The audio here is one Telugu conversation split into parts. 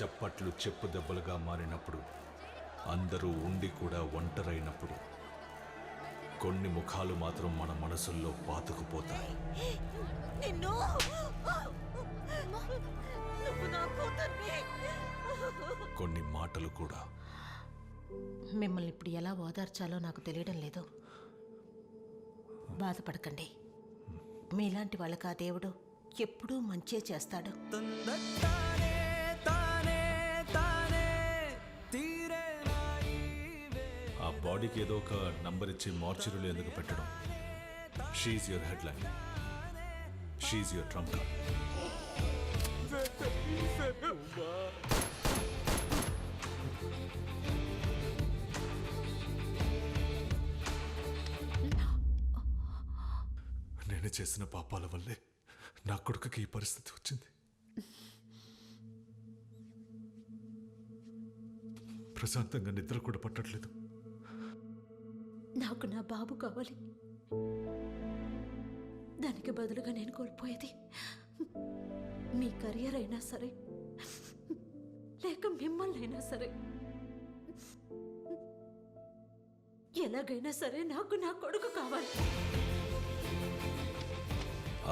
చప్పట్లు చెప్పు దెబ్బలుగా మారినప్పుడు, అందరూ ఉండి కూడా ఒంటరైనప్పుడు కొన్ని ముఖాలు మాత్రం మన మనసుల్లో పాతుకుపోతాయి. కొన్ని మాటలు కూడా. మిమ్మల్ని ఇప్పుడు ఎలా ఓదార్చాలో నాకు తెలియడం లేదు. బాధపడకండి. మీలాంటి వాళ్ళకి ఆ దేవుడు ఎప్పుడూ మంచే చేస్తాడు. ఆ బాడీకి ఏదో ఒక నంబర్ ఇచ్చి మార్చురీలో ఎందుకు పెట్టడం? She your headline, she your trump card. నేను చేసిన పాపాల వల్లే నా కొడుకుకి ఈ పరిస్థితి వచ్చింది. ప్రశాంతంగా నిద్ర కూడా పట్టట్లేదు. నాకు నా బాబు కావాలి. దానికి బదులుగా నేను కోల్పోయేది మీ కెరియర్ అయినా సరే, లేక మిమ్మల్ని అయినా సరే, ఎలాగైనా సరే నాకు నా కొడుకు కావాలి.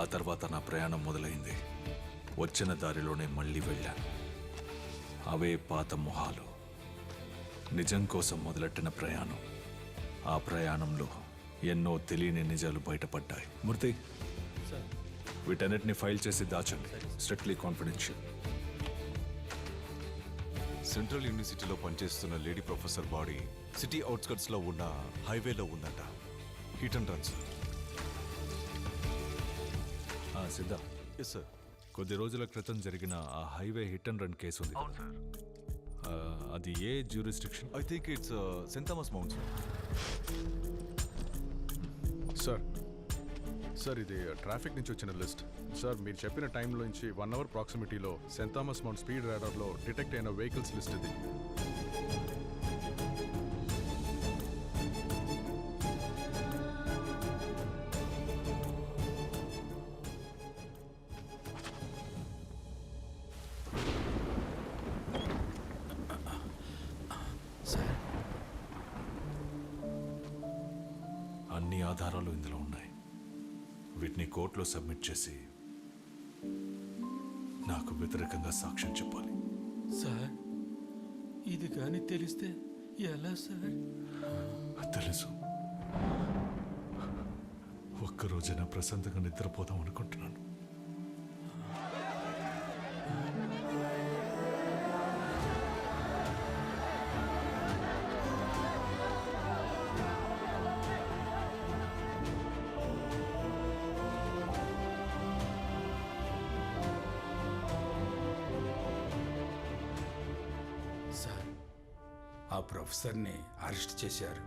ఆ తర్వాత నా ప్రయాణం మొదలైంది. వచ్చిన దారిలోనే మళ్ళీ వెళ్ళాను. అవే పాత మొహాలు. నిజం కోసం మొదలెట్టిన ప్రయాణం. ఆ ప్రయాణంలో ఎన్నో తెలియని నిజాలు బయటపడ్డాయి. మూర్తి, వీటన్నిటిని ఫైల్ చేసి దాచండి. Strictly confidential. సెంట్రల్ యూనివర్సిటీలో పనిచేస్తున్న లేడీ ప్రొఫెసర్ బాడీ సిటీ అవుట్స్కట్స్లో ఉన్న హైవేలో ఉందట. Hit and run sir. Siddha, yes sir. కొద్ది రోజుల క్రితం జరిగిన ఆ highway hit and run case ఉంది. అది ఏ jurisdiction? I think it's Saint Thomas Mount sir. Sir, ఇది ట్రాఫిక్ నుంచి వచ్చిన లిస్ట్. సార్, మీరు చెప్పిన టైంలో నుంచి 1 అవర్ ప్రాక్సిమిటీలో సెయింట్ థామస్ మౌంట్ స్పీడ్ రాడార్లో డిటెక్ట్ అయిన వెహికల్స్ లిస్ట్ ఇది. అన్ని ఆధారాలు ఇందులో ఉన్నాయి. వీటిని కోర్టులో సబ్మిట్ చేసి నాకు వ్యతిరేకంగా సాక్ష్యం చెప్పాలి. సార్, ఇది కానీ తెలిస్తే ఎలా సార్? తెలుసు. ఒక్కరోజైనా ప్రశాంతంగా నిద్రపోదాం అనుకుంటున్నాను. సార్, ఆ ప్రొఫెసర్ని అరెస్ట్ చేశారు.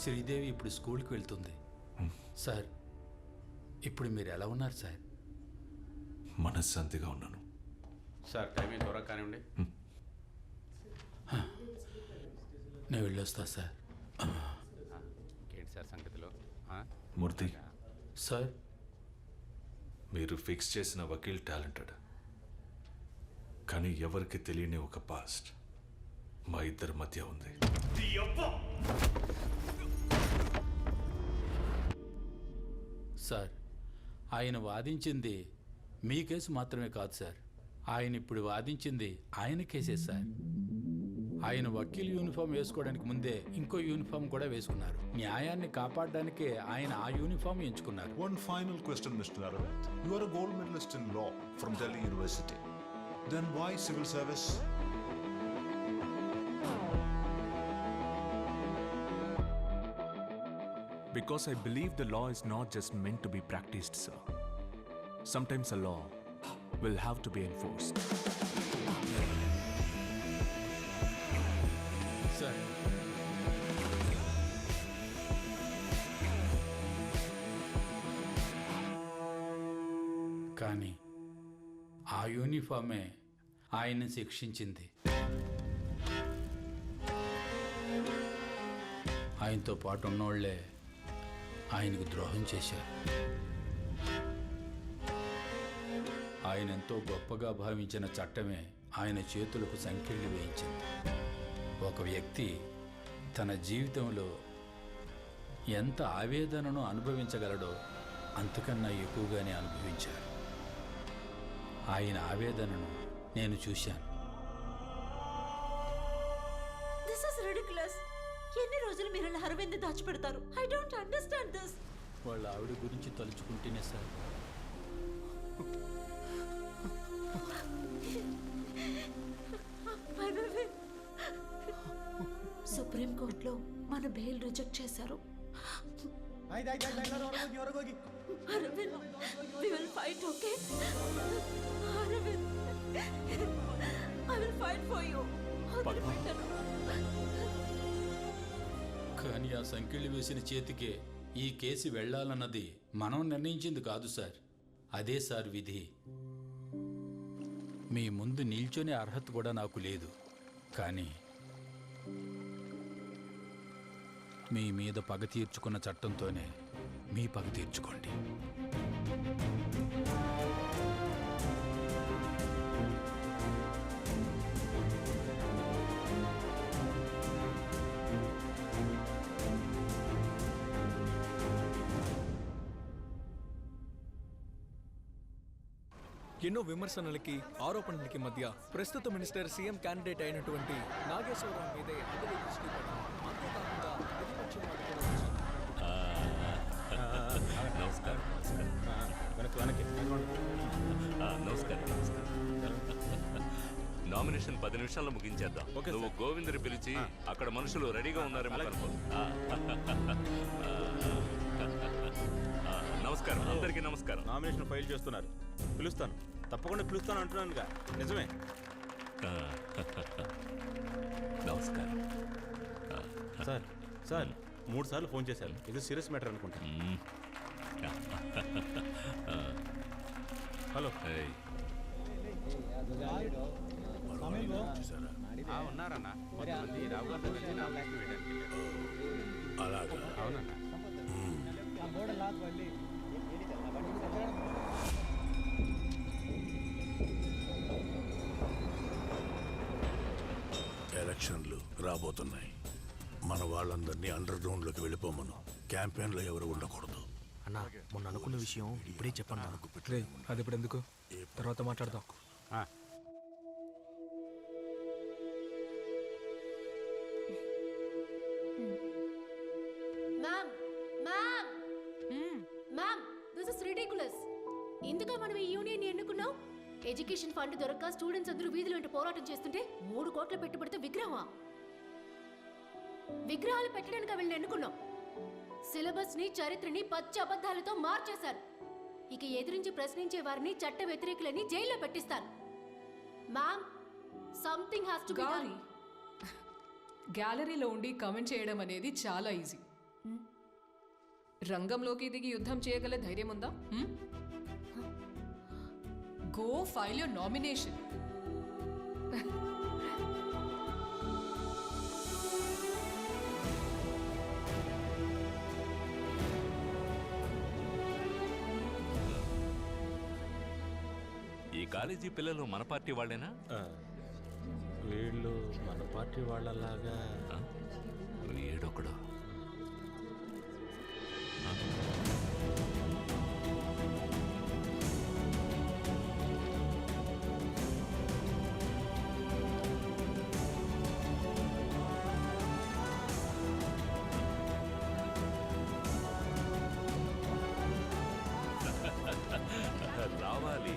శ్రీదేవి ఇప్పుడు స్కూల్కి వెళ్తుంది. సార్, ఇప్పుడు మీరు ఎలా ఉన్నారు సార్? మనశ్శాంతిగా ఉన్నాను సార్. టైమింగ్ త్వరగా కానివ్వండి. నేను వెళ్ళొస్తా సార్. ఏంటి సార్ సంగతిలో? మూర్తి, సార్, మీరు ఫిక్స్ చేసిన వకీల్ టాలెంటెడ్, కానీ ఎవరికి తెలియని ఒక పాస్ట్ మా ఇద్దరి మధ్య ఉంది. సార్, ఆయన వాదించింది మీ కేసు మాత్రమే కాదు సార్. ఆయన ఇప్పుడు వాదించింది ఆయన కేసే సార్. ఆయన వకీల్ యూనిఫామ్ వేసుకోవడానికి ముందే ఇంకో యూనిఫామ్ కూడా వేసుకున్నారు. న్యాయాన్ని కాపాడడానికే ఆయన ఆ యూనిఫామ్ ఎంచుకున్నారు. One final question, Mr. Aravind. You are a gold medalist in law from Delhi University. Then why civil service? Because I believe the law is not just meant to be practiced, sir. Sometimes a law will have to be enforced. Sir, కానీ ఆ యూనిఫామే ఆయన్ని శిక్షించింది. ఆయనతో పాటు ఉన్నోళ్లే ఆయనకు ద్రోహం చేశారు. ఆ ఆయన ఎంతో గొప్పగా భావించిన చట్టమే ఆయన చేతులకు సంకెళ్ళు వేయించింది. ఒక వ్యక్తి తన జీవితంలో ఎంత ఆవేదనను అనుభవించగలడో అంతకన్నా ఎక్కువగానే అనుభవించారు. ఆయన ఆవేదనను నేను చూశాను. This is ridiculous. ఎన్ని రోజులు మీరు ఇలా అరవింద్ దాచిపెడతారు? I don't understand this. వాళ్ళ ఆవిడ గురించి తలుచుకుంటేనే సార్. సుప్రీం కోర్టులో మన బెయిల్ రిజెక్ట్ చేశారు. Arvind, we will fight, okay? Arvind, I will fight for you. వదిలిపెట్టను. కానీ ఆ సంకెళ్ళు వేసిన చేతికే ఈ కేసు వెళ్ళాలన్నది మనం నిర్ణయించింది కాదు సార్. అదే సార్ విధి. మీ ముందు నిల్చొనే అర్హత కూడా నాకు లేదు. కానీ మీ మీద పగ తీర్చుకున్న చట్టంతోనే మీ పగ తీర్చుకోండి. ఎన్నో విమర్శనలకి ఆరోపణలకి మధ్య ప్రస్తుత మినిస్టర్ సీఎం క్యాండిడేట్ అయినటువంటి నాగేశ్వరరావు మీదే అందరి దృష్టి పడి, అంతేకాకుండా ప్రతిపక్షం వాళ్ళు కూడా నమస్కారం. నామినేషన్ 10 నిమిషాల్లో ముగించేద్దాం. నువ్వు గోవిందుని పిలిచి అక్కడ మనుషులు రెడీగా ఉన్నారేమో కనుకో. నమస్కారం, అందరికీ నమస్కారం. నామినేషన్ ఫైల్ చేస్తున్నారు. పిలుస్తాను, తప్పకుండా పిలుస్తాను అంటున్నానుగా. నిజమే. నమస్కారం సార్. సార్ 3 సార్లు ఫోన్ చేశాను. ఇది సీరియస్ మ్యాటర్ అనుకుంటా. హలో. ఉన్నారన్నా. కొంతమంది రావు గారితో కలిసి నామినేషన్ వేయడానికి వెళ్ళారు. అలాగా? అవునన్నా. ఎలక్షన్లు రాబోతున్నాయి. మన వాళ్ళందరినీ అండర్ గ్రౌండ్ లోకి వెళ్ళిపోమను. క్యాంపెయిన్ లో ఎవరు ఉండకూడదు. అన్నా, మొన్న అనుకున్న విషయం ఇప్పుడే చెప్పన్నా. అది ఇప్పుడు ఎందుకు, తర్వాత మాట్లాడదాం. ఇందుక మనం ఈ యూనియన్ ఎన్నుకున్నాం. ఎడ్యుకేషన్ ఫండ్ దొరక్క స్టూడెంట్స్ అందరూ వీధులు వెంట పోరాటం చేస్తుంటే 3 కోట్ల పెట్టుబడితో విగ్రహాలు పెట్టడానికి వీళ్ళని ఎన్నుకున్నాం. సిలబస్ ని, చరిత్రని పచ్చి అబద్ధాలతో మార్చేశారు. ఇక ఎదిరించి ప్రశ్నించే వారిని చట్ట వ్యతిరేకులని జైల్లో పెట్టిస్తారు. Ma'am, something has to be done. గ్యాలరీలో ఉండి కమెంట్ చేయడం అనేది చాలా ఈజీ. రంగంలోకి దిగి యుద్ధం చేయగల ధైర్యం ఉందా? Go file your nomination. ఈ కాలేజీ పిల్లలు మన పార్టీ వాళ్ళేనా? వీళ్ళు మన పార్టీ వాళ్ళలాగా. ఏడొకడు. రావాలి,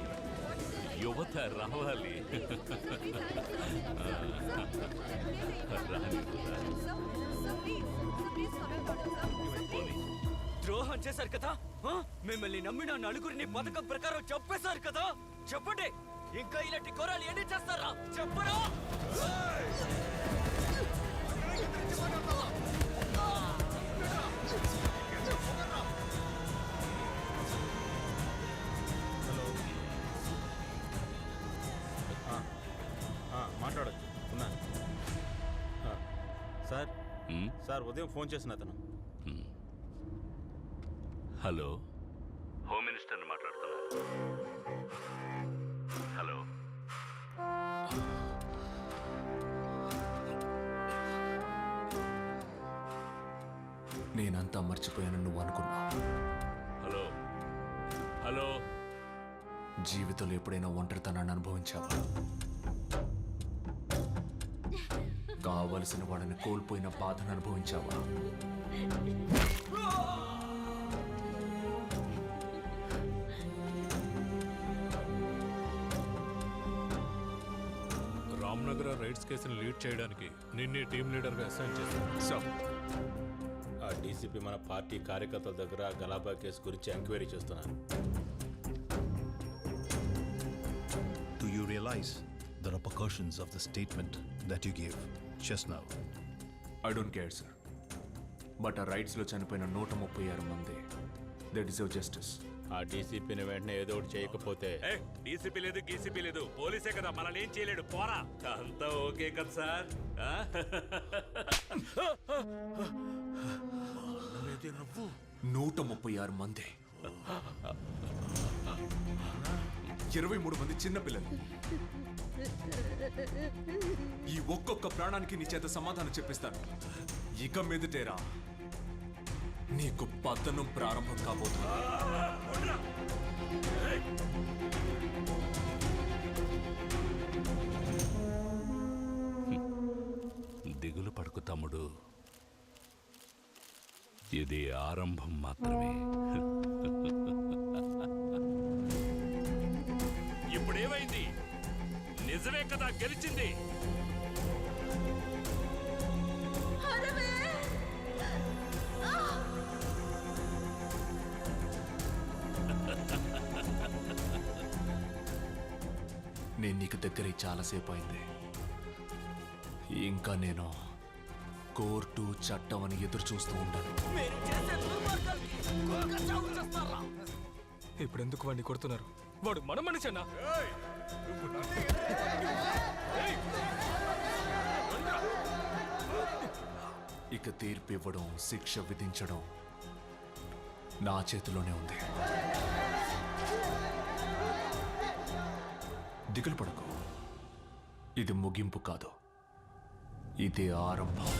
యువత రావాలి. ద్రోహం చేశారు కదా, మిమ్మల్ని నమ్మిన నలుగురిని పథకం ప్రకారం చంపేశారు కదా. చెప్పండి, ఇంకా ఇలాంటి కోరాలు ఎన్ని చేస్తారా? చెప్పరా? మాట్లాడచ్చు. ఉన్నాను సార్. సార్ ఉదయం ఫోన్ చేసిన అతను. హలో, హోమ్ మినిస్టర్ని మాట్లాడుతున్నా. నేనంతా మర్చిపోయానని నువ్వు అనుకున్నావు. హలో హలో జీవితంలో ఎప్పుడైనా ఒంటరితనాన్ని అనుభవించావా? కావలసిన వాళ్ళని కోల్పోయిన బాధను అనుభవించావా? రామ్నగర్ రైడ్స్ కేసును లీడ్ చేయడానికి నిన్నే టీం లీడర్గా అసైన్ చేశాను. సార్, ఆ డీసీపీ మన పార్టీ కార్యకర్తల దగ్గర గలాబా కేసు గురించి ఎంక్వైరీ చేస్తున్నాను. Do you realize the repercussions of the statement that you gave just now? I don't care sir. But ఆ రైట్స్లో చనిపోయిన 136 మంది, దే డిజర్వ్ జస్టిస్. ఆ డీసీపీని వెంటనే ఏదో ఒకటి చేయకపోతే డీసీపీ లేదు గీసీపీ లేదు, పోలీసే కదా, మనల్ని ఏం చేయలేడు. పోరా, అంతా ఓకే కదా సార్? 136 మంది, 23 మంది చిన్నపిల్లలు. ఈ ఒక్కొక్క ప్రాణానికి నీ చేత సమాధానం చెప్పిస్తాను. ఇక మీదటేరా నీకు పతనం ప్రారంభం కాబోతుంది. దిగులు పడుకు తమ్ముడు, ఇది ఆరంభం మాత్రమే. ఇప్పుడేమైంది? నిజమే కదా గెలిచింది. నేను నీకు దగ్గర చాలాసేపు అయింది. ఇంకా నేను కోర్టు చట్టం అని ఎదురు చూస్తూ ఉంటాను. ఇప్పుడు ఎందుకు వాడిని కొడుతున్నారు? వాడు మన మనిషన్నా? ఇక తీర్పు ఇవ్వడం, శిక్ష విధించడం నా చేతిలోనే ఉంది. దిగులు పడకు, ఇది ముగింపు కాదు, ఇది ఆరంభం.